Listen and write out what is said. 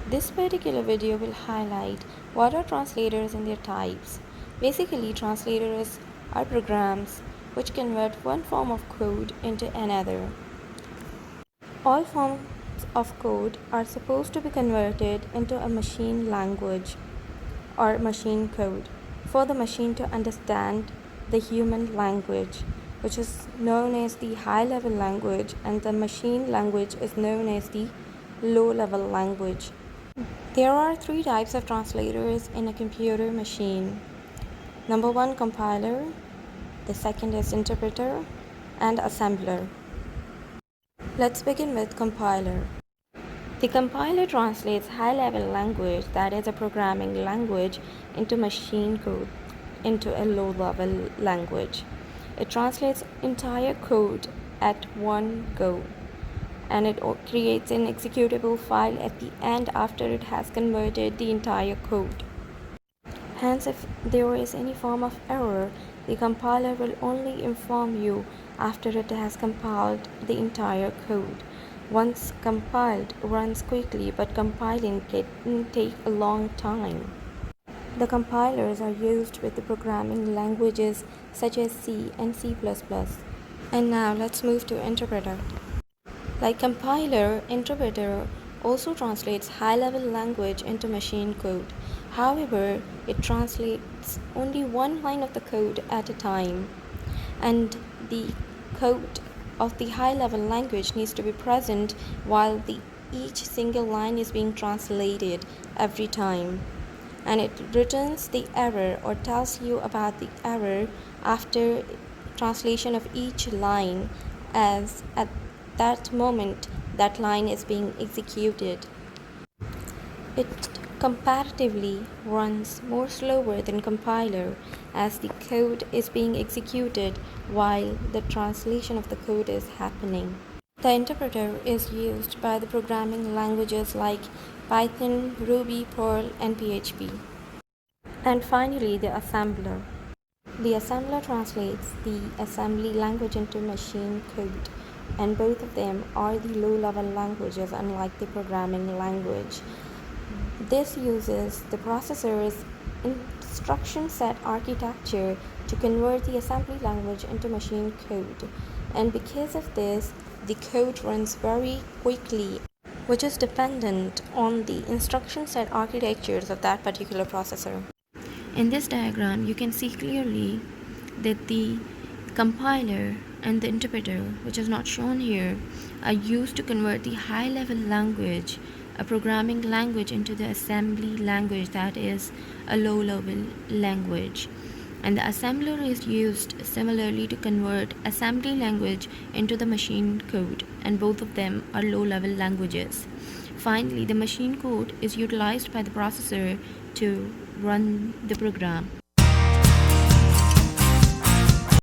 This particular video will highlight what are translators and their types. Basically, translators are programs which convert one form of code into another. All forms of code are supposed to be converted into a machine language or machine code for the machine to understand the human language, which is known as the high-level language, and the machine language is known as the low-level language. There are three types of translators in a computer machine. Number one, compiler. The second is interpreter and assembler. Let's begin with compiler. The compiler translates high-level language, that is a programming language, into machine code, into a low-level language. It translates entire code at one go, and it creates an executable file at the end after it has converted the entire code. Hence, if there is any form of error, the compiler will only inform you after it has compiled the entire code. Once compiled, runs quickly, but compiling can take a long time. The compilers are used with the programming languages such as C and C++. And now let's move to interpreter. Like compiler, interpreter also translates high-level language into machine code. However, it translates only one line of the code at a time, and the code of the high-level language needs to be present while each single line is being translated every time, and it returns the error or tells you about the error after translation of each line, as at that moment that line is being executed. It comparatively runs more slower than compiler, as the code is being executed while the translation of the code is happening. The interpreter is used by the programming languages like Python, Ruby, Perl, and PHP. And finally, the assembler. The assembler translates the assembly language into machine code, and both of them are the low-level languages, unlike the programming language. This uses the processor's instruction set architecture to convert the assembly language into machine code, and because of this, the code runs very quickly, which is dependent on the instruction set architectures of that particular processor. In this diagram, you can see clearly that the compiler and the interpreter, which is not shown here, are used to convert the high-level language, a programming language, into the assembly language, that is a low-level language. And the assembler is used similarly to convert assembly language into the machine code, and both of them are low-level languages. Finally, the machine code is utilized by the processor to run the program.